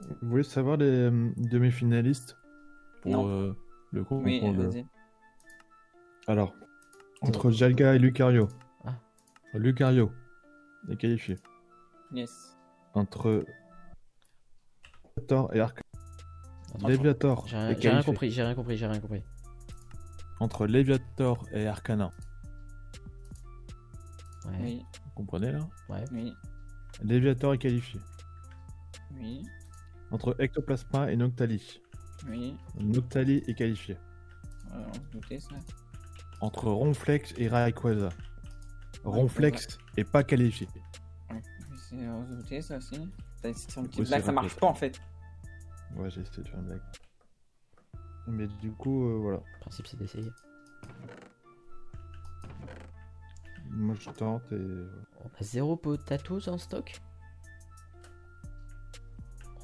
Vous voulez savoir les demi-finalistes pour Non. le Oui, concours de... vas-y. Alors, entre Jalga et Lucario. Ah. Lucario est qualifié. Yes. Entre Léviator et Arcana. Attends, Léviator J'ai est rien qualifié. compris, j'ai rien compris, j'ai rien compris. Entre Léviator et Arcana. Ouais, Oui, Vous comprenez là? ouais. oui, Léviator est qualifié. oui, Entre Ectoplasma et Noctali. oui. Noctali est qualifié. On se doutait ça. Entre Ronflex et Rayquaza. Ouais, Ronflex est pas qualifié. Ouais, on se doutait ça aussi. C'est une petite Oui, blague, c'est ça vrai, marche peut-être. pas en fait. Ouais, j'ai essayé de faire une blague. Mais du coup, voilà. Le principe, c'est d'essayer. Moi je tente et... On a 0 potatoes en stock.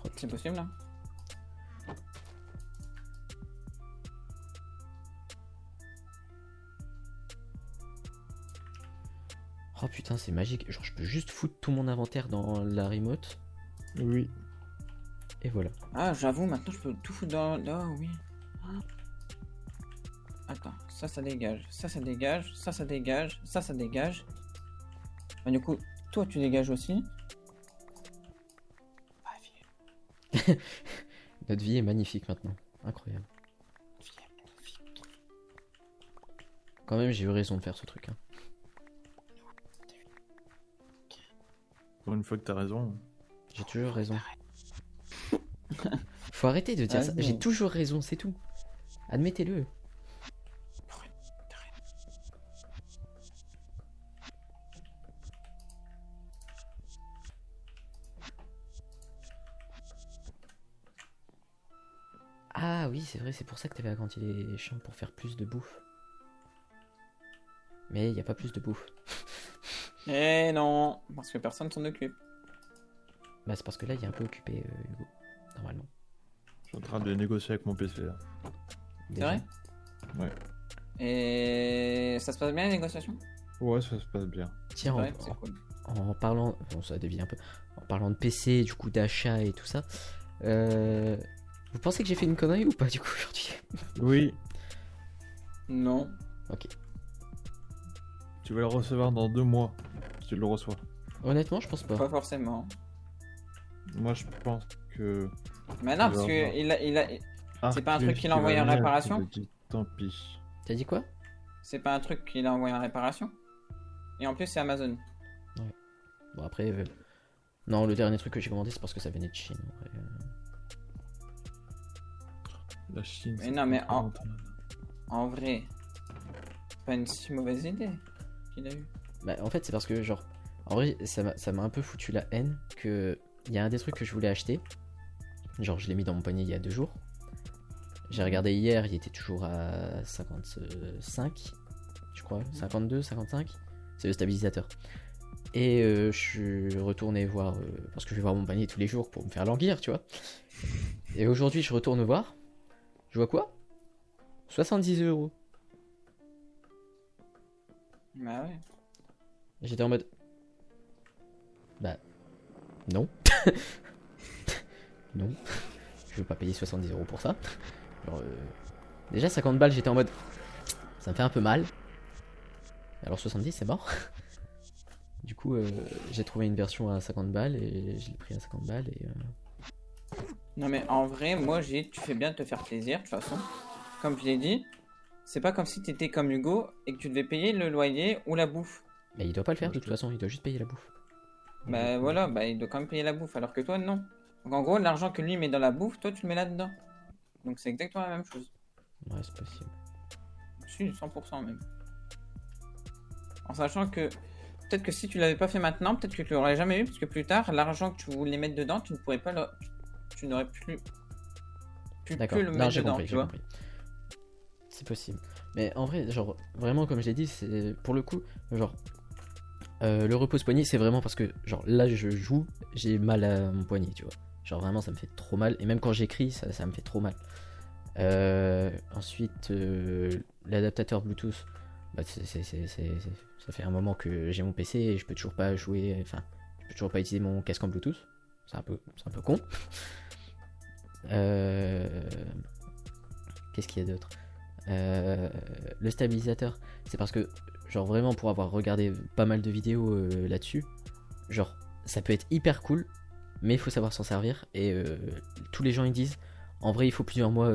Oh, C'est possible là. oh putain, c'est magique. Genre, je peux juste foutre tout mon inventaire dans la remote. Oui. Et voilà. Ah, j'avoue, maintenant je peux tout foutre dans. Oh oui. Ah. Attends, ça dégage, ça dégage, ça dégage, ça dégage. Bah, du coup, toi tu dégages aussi. Ah, viens, Notre vie est magnifique maintenant. Incroyable. viens. Quand même, j'ai eu raison de faire ce truc. Hein. Pour une fois que t'as raison. J'ai toujours raison. Faut arrêter de dire ça. Vas-y. J'ai toujours raison, c'est tout. Admettez-le. Ah oui, c'est vrai, c'est pour ça que t'avais agrandi les champs pour faire plus de bouffe. Mais il n'y a pas plus de bouffe. Eh non, parce que personne s'en occupe. Bah c'est parce que là il est un peu occupé Hugo. Normalement. Je suis en train de négocier avec mon PC là. C'est Déjà. vrai? Ouais. Et ça se passe bien les négociations? Ouais, ça se passe bien. Tiens, Ouais, c'est cool. en parlant. Bon ça dévie un peu. En parlant de PC, du coup d'achat et tout ça. Vous pensez que j'ai fait une connerie ou pas du coup aujourd'hui? Oui, Non. Ok. tu vas le recevoir dans 2 mois. Si tu le reçois. Honnêtement je pense pas. Pas forcément. Moi je pense que... Mais non, parce Alors, que C'est pas un truc qu'il a Arcus envoyé va en venir, réparation je te dis, tant pis. T'as dit quoi? c'est pas un truc qu'il a envoyé en réparation. Et en plus, c'est Amazon. Bon après. Non, le dernier truc que j'ai commandé c'est parce que ça venait de Chine. En vrai. La Chine... Mais c'est non, mais pas en- longtemps. En vrai, c'est pas une si mauvaise idée qu'il a eu. Bah, en fait, c'est parce que, genre, en vrai, ça m'a un peu foutu la haine que il y a un des trucs que je voulais acheter. Genre, je l'ai mis dans mon panier il y a 2 jours. J'ai regardé hier, il était toujours à 55, je crois, 52, 55. C'est le stabilisateur. Et je suis retourné voir, parce que je vais voir mon panier tous les jours pour me faire languir, tu vois. Et aujourd'hui, je retourne voir. Je vois quoi? 70 €. Bah ouais. J'étais en mode. Bah. Non. Non. Je veux pas payer 70 € pour ça. Alors, déjà 50 balles, j'étais en mode. Ça me fait un peu mal. Alors 70, c'est mort. Du coup, j'ai trouvé une version à 50 balles et je l'ai pris à 50 balles et. Non, mais en vrai, moi, tu fais bien de te faire plaisir, de toute façon. Comme je l'ai dit, c'est pas comme si t'étais comme Hugo et que tu devais payer le loyer ou la bouffe. Mais il doit pas le faire de toute façon, il doit juste payer la bouffe. Bah voilà, bah il doit quand même payer la bouffe, alors que toi, non. Donc en gros, l'argent que lui met dans la bouffe, toi, tu le mets là-dedans. Donc c'est exactement la même chose. Ouais, c'est possible. Je suis 100% même. En sachant que peut-être que si tu l'avais pas fait maintenant, peut-être que tu l'aurais jamais eu, parce que plus tard, l'argent que tu voulais mettre dedans, tu ne pourrais pas le... Tu n'aurais plus... D'accord, pu le non, mettre j'ai dedans, compris, tu j'ai vois. compris. C'est possible. Mais en vrai, genre, vraiment, comme j'ai dit, c'est pour le coup, genre, le repose-poignet, c'est vraiment parce que, genre, là, je joue, j'ai mal à mon poignet, tu vois. Genre, vraiment, ça me fait trop mal. Et même quand j'écris, ça me fait trop mal. Ensuite, l'adaptateur Bluetooth, bah, ça fait un moment que j'ai mon PC et je peux toujours pas jouer, enfin, je peux toujours pas utiliser mon casque en Bluetooth. C'est un peu con. Qu'est-ce qu'il y a d'autre? Le stabilisateur, c'est parce que, genre, vraiment, pour avoir regardé pas mal de vidéos là-dessus, genre, ça peut être hyper cool, mais il faut savoir s'en servir. Et tous les gens ils disent, en vrai, il faut plusieurs mois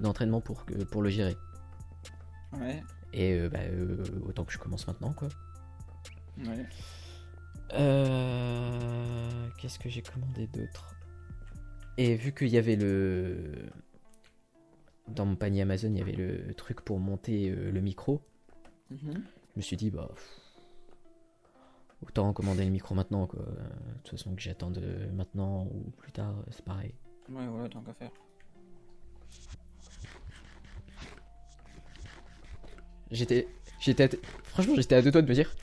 d'entraînement pour le gérer. Ouais. Et autant que je commence maintenant, quoi. Ouais. Qu'est-ce que j'ai commandé d'autre? Et vu qu'il y avait dans mon panier Amazon, il y avait le truc pour monter le micro, Mhm. je me suis dit, bah, autant commander le micro maintenant, quoi. De toute façon, que j'attende maintenant ou plus tard, c'est pareil. Ouais, voilà, tant qu'à faire. Franchement, j'étais à deux doigts de me dire,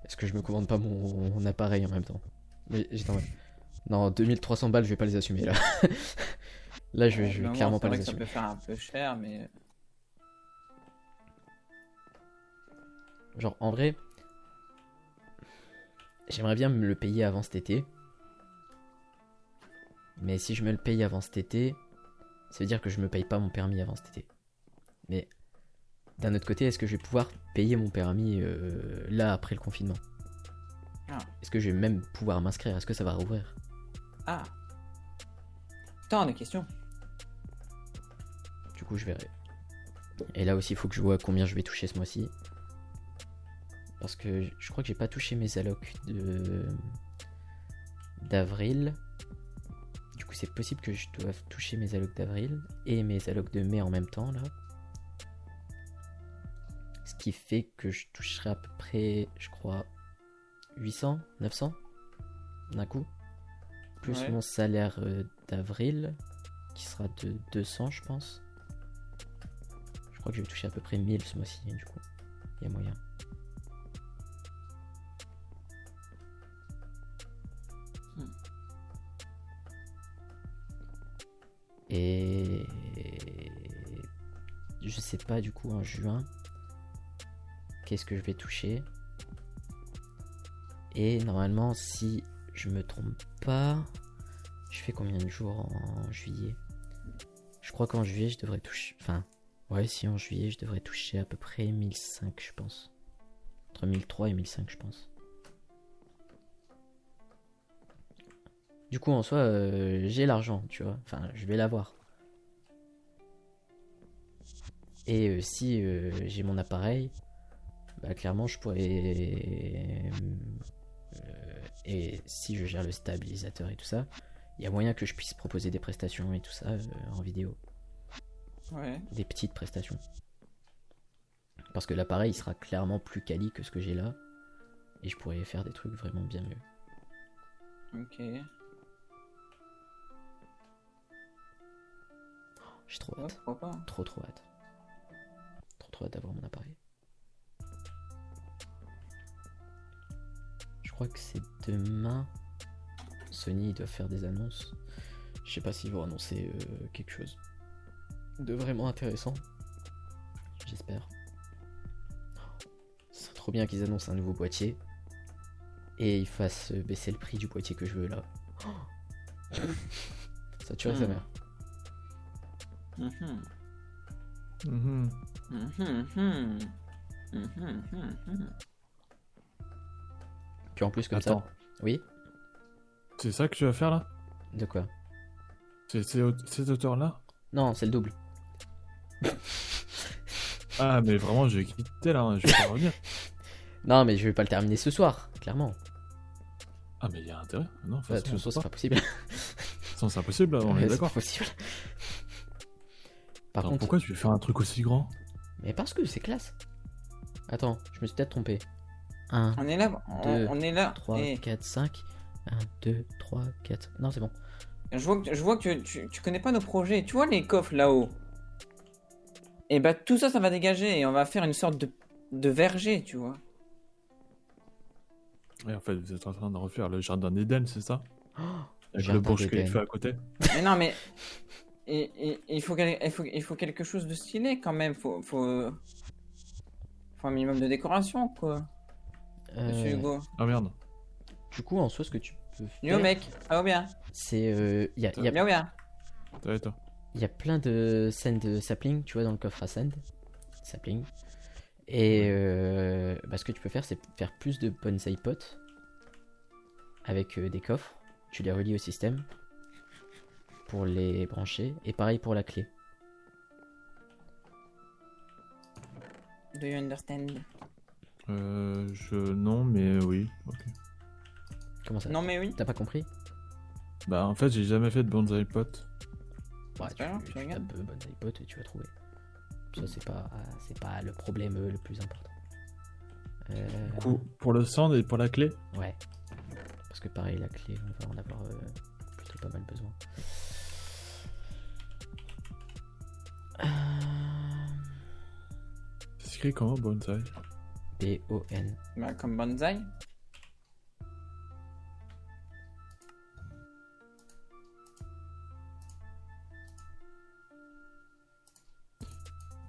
est-ce que je me commande pas mon appareil en même temps? Mais j'étais en mode, non, 2300 balles, je vais pas les assumer là. Là, je vais Vraiment, clairement c'est pas vrai les que ça assumer. peut faire un peu cher, mais. Genre, en vrai, j'aimerais bien me le payer avant cet été. Mais si je me le paye avant cet été, ça veut dire que je me paye pas mon permis avant cet été. Mais d'un autre côté, est-ce que je vais pouvoir payer mon permis là après le confinement? Ah. Est-ce que je vais même pouvoir m'inscrire? Est-ce que ça va rouvrir? Ah. Tant de questions. Du coup, je verrai. Et là aussi, il faut que je vois combien je vais toucher ce mois-ci. Parce que je crois que j'ai pas touché mes allocs d'avril. Du coup, c'est possible que je doive toucher mes allocs d'avril et mes allocs de mai en même temps, là. Ce qui fait que je toucherai à peu près, je crois, 800, 900 d'un coup. Plus Ouais. mon salaire d'avril, qui sera de 200, je pense. Je crois que je vais toucher à peu près 1000 ce mois-ci, du coup. Il y a moyen. Et je sais pas du coup en juin qu'est-ce que je vais toucher. Et normalement, si je me trompe pas, je fais combien de jours en juillet? Je crois qu'en juillet je devrais toucher. Enfin, ouais, si en juillet je devrais toucher à peu près 1005, je pense. Entre 1003 et 1005, je pense. Du coup, en soi, j'ai l'argent, tu vois. Enfin, je vais l'avoir. Et si j'ai mon appareil, bah clairement, je pourrais... et si je gère le stabilisateur et tout ça, il y a moyen que je puisse proposer des prestations et tout ça en vidéo. Ouais. Des petites prestations. Parce que l'appareil, il sera clairement plus quali que ce que j'ai là. Et je pourrais faire des trucs vraiment bien mieux. Ok. J'ai trop Ouais, hâte. pourquoi pas. Trop hâte. Trop hâte d'avoir mon appareil. Je crois que c'est demain. Sony ils doivent faire des annonces. Je sais pas s'ils vont annoncer quelque chose de vraiment intéressant. J'espère. C'est trop bien qu'ils annoncent un nouveau boîtier. Et ils fassent baisser le prix du boîtier que je veux là. Ça tuerait sa mère. Mhm. Mhm. Mhm, mhm. Mhm, mhm. Puis en plus comme Attends, ça. Oui. c'est ça que tu vas faire là? De quoi? C'est cette hauteur-là? Non, c'est le double. Ah, mais vraiment, je vais quitter là, hein, je vais pas revenir. Non, mais je vais pas le terminer ce soir, clairement. Ah, mais il y a intérêt. Non, de toute De façon, toute façon, on c'est peut pas possible. pas. C'est impossible, là, on est C'est d'accord. pas possible. Par Alors contre, pourquoi tu veux faire un truc aussi grand? mais parce que c'est classe. Attends, je me suis peut-être trompé. 1, On est là, Deux, on est là. 3, Et 4, 5. 1, 2, 3, 4. Non, c'est bon. je vois que tu connais pas nos projets. Tu vois les coffres là-haut? Et bah tout ça, ça va dégager et on va faire une sorte de verger, tu vois. Ouais, en fait, vous êtes en train de refaire le jardin d'Éden, c'est ça? Avec le Jardin Burj d'Éden. Khalifa à côté. Mais non, mais il faut quelque chose de stylé quand même. Faut un minimum de décoration, quoi. Monsieur Hugo. Ah merde. Du coup, en soi, ce que tu peux Yo faire, mec, ça va bien? c'est. Y a Yo bien. Ça va et toi? Il y a plein de sand sapling, tu vois, dans le coffre à sand. Sapling. Et ce que tu peux faire, c'est faire plus de bonsai pots avec des coffres. Tu les relis au système pour les brancher. Et pareil pour la clé. Do you understand? Non, mais oui. Ok. Comment ça? Non mais oui. T'as pas compris? Bah, en fait, j'ai jamais fait de bonsaï pot. Ouais, C'est pas grave, tu tu regardes. tapes bonsai pot et tu vas trouver. Ça, c'est pas le problème le plus important. Du coup, pour le sand et pour la clé? Ouais. Parce que pareil, la clé, on va en avoir plutôt pas mal besoin. C'est écrit comment, bonsaï? B-O-N. Bah, comme bonsaï.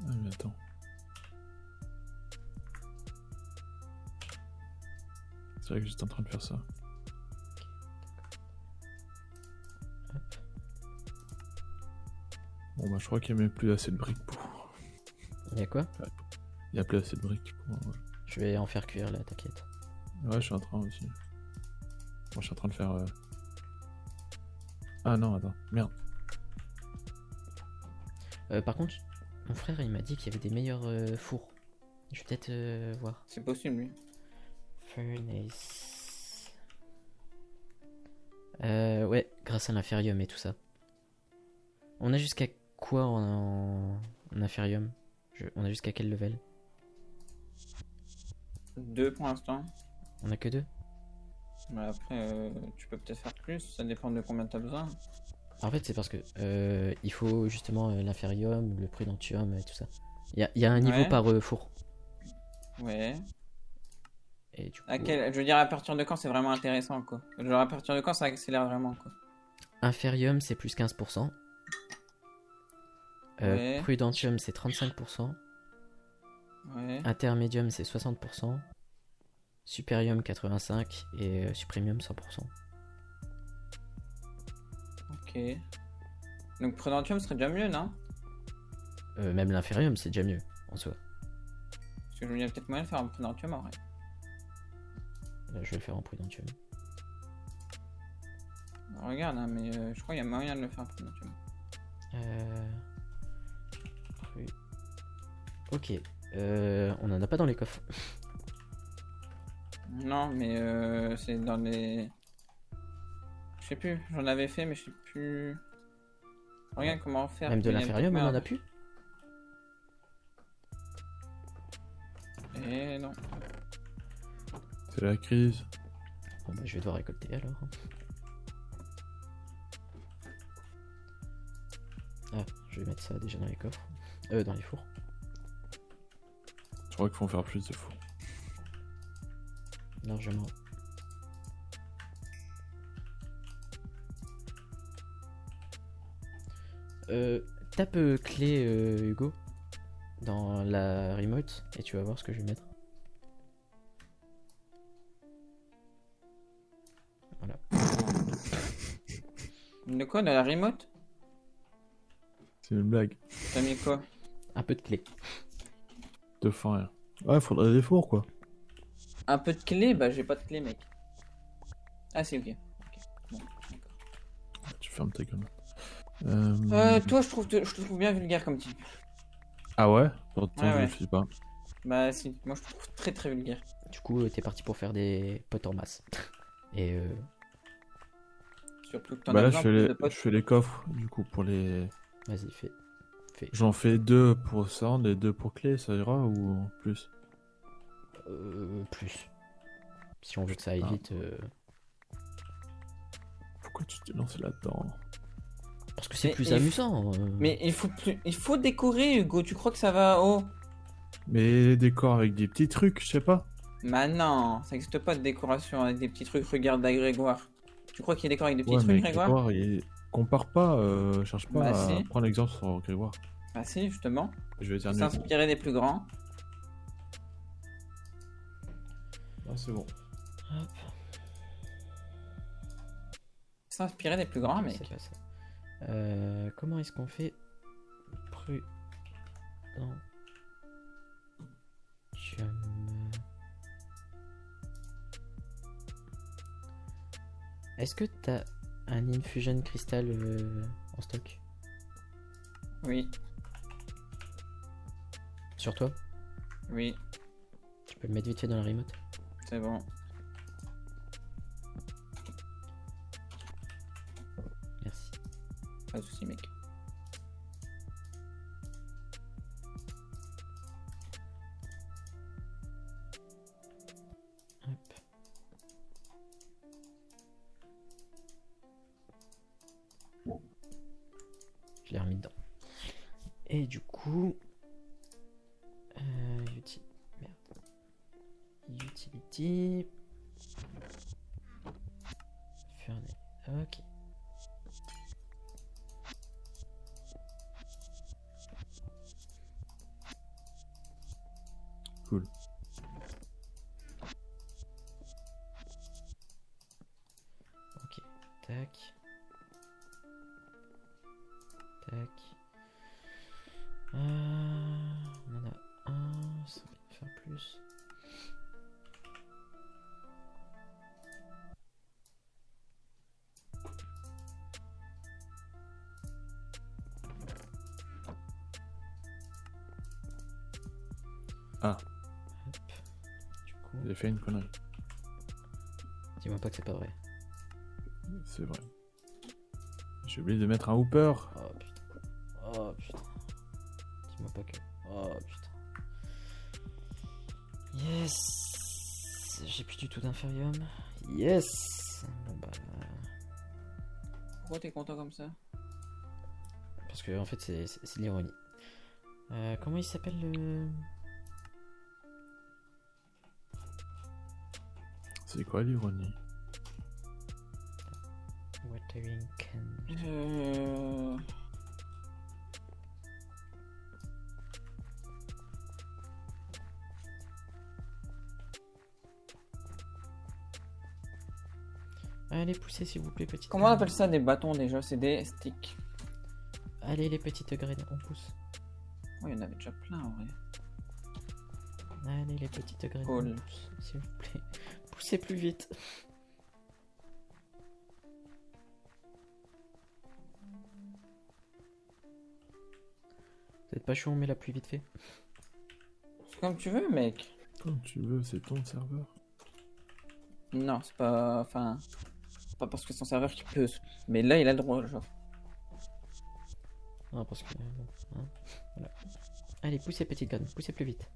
Ah, mais attends. C'est vrai que j'étais en train de faire ça. Hop. Bon, bah, je crois qu'il n'y a même plus assez de briques pour. Il y a quoi? Il n'y a plus assez de briques pour. Je vais en faire cuire là, t'inquiète. Ouais, je suis en train aussi. Moi, je suis en train de faire. Ah non, attends, merde. Par contre, mon frère il m'a dit qu'il y avait des meilleurs fours. Je vais peut-être voir. C'est possible, lui. Furnace. Ouais, grâce à l'inférium et tout ça. On a jusqu'à quoi en inférium? On a jusqu'à quel level? 2 pour l'instant. On a que 2? Mais après, tu peux peut-être faire plus, ça dépend de combien t'as besoin. En fait, c'est parce que il faut justement l'inférium, le prudentium et tout ça. Il y a un niveau Ouais. par four. Ouais. Et du coup, Je veux dire, à partir de quand c'est vraiment intéressant, quoi. Genre, à partir de quand ça accélère vraiment, quoi. inférium c'est plus 15%. Ouais. Prudentium c'est 35%. Ouais. Intermédium c'est 60%. Superium 85% et Supremium 100%. Ok. Donc, Prudentium serait déjà mieux, non? Même l'inférium c'est déjà mieux en soi. Parce que je me dis, il y a peut-être moyen de faire un Prudentium en vrai. Là, je vais le faire en Prudentium. Regarde, hein, mais je crois qu'il y a moyen de le faire en Prudentium. Ok. On en a pas dans les coffres. Non, mais c'est dans les. Je sais plus, j'en avais fait, mais je sais plus. Regarde comment faire. Même de Il y a l'inférium on peut-être en a plus. moyen. Eh non. C'est la crise. Bon bah je vais devoir récolter alors. Ah, je vais mettre ça déjà dans les coffres. Dans les fours. Je crois qu'il faut en faire plus de fous. Largement. Tape clé Hugo dans la remote et tu vas voir ce que je vais mettre. Voilà. De quoi, dans la remote? C'est une blague. T'as mis quoi? Un peu de clé. De fin rien. Ouais, faudrait des fours quoi. Un peu de clé? Bah, j'ai pas de clé, mec. Ah, c'est ok. Ok. Bon, d'accord. Tu fermes ta gueule. Toi, je te trouve bien vulgaire comme type. Ah ouais? Pourtant, Ouais, je ouais. le suis pas. Bah, si, moi je te trouve très très vulgaire. Du coup, t'es parti pour faire des potes en masse. Et Surtout que t'en Bah as là, besoin je plus de potes. fais les coffres, du coup, pour les. vas-y, fais. J'en fais 2 pour sand et 2 pour clé, ça ira ou plus? Plus. Si on veut que ça aille Ah. vite. Pourquoi tu t'es lancé là-dedans? Parce que c'est Mais plus il amusant. Mais il faut décorer, Hugo. Tu crois que ça va? Oh. Mais les décors avec des petits trucs, je sais pas. Bah non, ça existe pas de décoration avec des petits trucs. Regarde à Grégoire. Tu crois qu'il décore avec des petits Ouais, mais trucs, Grégoire? Grégoire, compare pas, cherche pas Bah, à si. prendre l'exemple sur Grégoire. Bah si, justement. Je vais dire mieux. S'inspirer des plus grands. Ah, c'est bon. Hop. S'inspirer des plus grands, Ok, mec. c'est pas ça. Comment est-ce qu'on fait prudent Est-ce que t'as un Infusion Crystal en stock Oui, sur toi? oui, Tu peux le mettre vite fait dans la remote? c'est bon. Merci. Pas de soucis, mec. Hop. Je l'ai remis dedans. Et du coup... merde. Utility... Furnace. Ok. Cool. Ok. Tac. Tac. On en a un, ça va faire plus. Ah, Hop. Du coup, j'ai fait une connerie. dis-moi pas que c'est pas vrai. C'est vrai. J'ai oublié de mettre un hooper. Oh putain. Oh putain. Dis-moi pas que. Oh putain. Yes. J'ai plus du tout d'inférium. Yes. Bon bah. Pourquoi t'es content comme ça? Parce que en fait c'est de l'ironie. Comment il s'appelle le. C'est quoi l'ironie? Watering can. Allez, poussez s'il vous plaît, petite. Comment on appelle ça des bâtons déjà? C'est des sticks. Allez, les petites graines, on pousse. Oh, il y en avait déjà plein en vrai. Allez, les petites graines, Cool. on pousse, s'il vous plaît. Poussez plus vite. Vous êtes pas chaud, on met la pluie vite fait. C'est comme tu veux, mec. Comme tu veux, c'est ton serveur. Non, c'est pas. Enfin. C'est pas parce que c'est son serveur qui peut. Mais là, il a le droit, genre. Ah, parce que. Bon, hein, voilà. Allez, poussez, petite graine, poussez plus vite.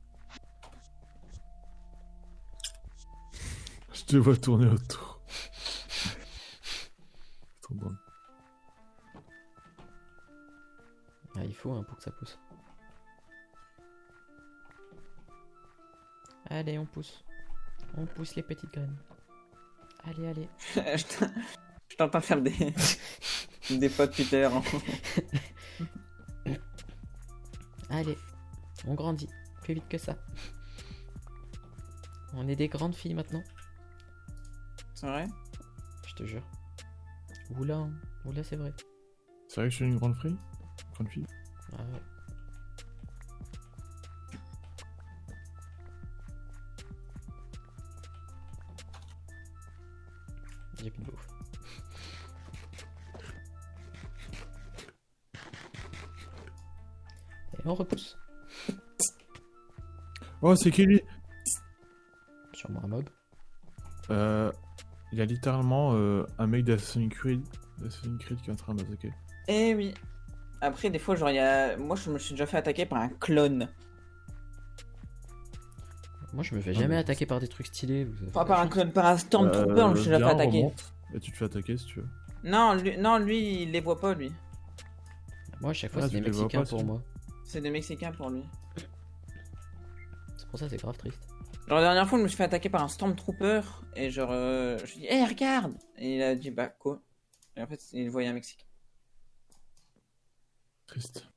Je te vois tourner autour. C'est trop drôle. Ah, il faut hein, pour que ça pousse. Allez, on pousse. On pousse les petites graines. Allez, allez. Je t'entends faire des. des pas de Twitter. Allez, on grandit. Plus vite que ça. On est des grandes filles maintenant. C'est vrai? Je te jure. Oula, hein. Oula, c'est vrai. C'est vrai que je suis une grande fille? Grande fille? Ah ouais. J'ai plus de bouffe. Et on repousse. Oh, c'est qui lui? Sûrement un mob. Il y a littéralement un mec d'Assassin's Creed qui est en train d'attaquer. Eh oui. Après, des fois, genre, il y a. Moi, je me suis déjà fait attaquer par un clone. Moi, je me fais Ah, jamais mais- attaquer par des trucs stylés. Vous avez Pas de par la un chance. clone, par un Stormtrooper, je me suis déjà fait Viens, attaquer. remonte, et tu te fais attaquer si tu veux. Non, lui, il les voit pas, lui. Moi, à chaque fois, Ah, c'est tu des les vois Mexicains pas, pour si. moi. C'est des Mexicains pour lui. C'est pour ça, c'est grave triste. Genre, la dernière fois, je me suis fait attaquer par un Stormtrooper. Et genre, je lui ai dit, hé, regarde! Et il a dit, bah, quoi? Et en fait, il voyait un Mexicain. Triste.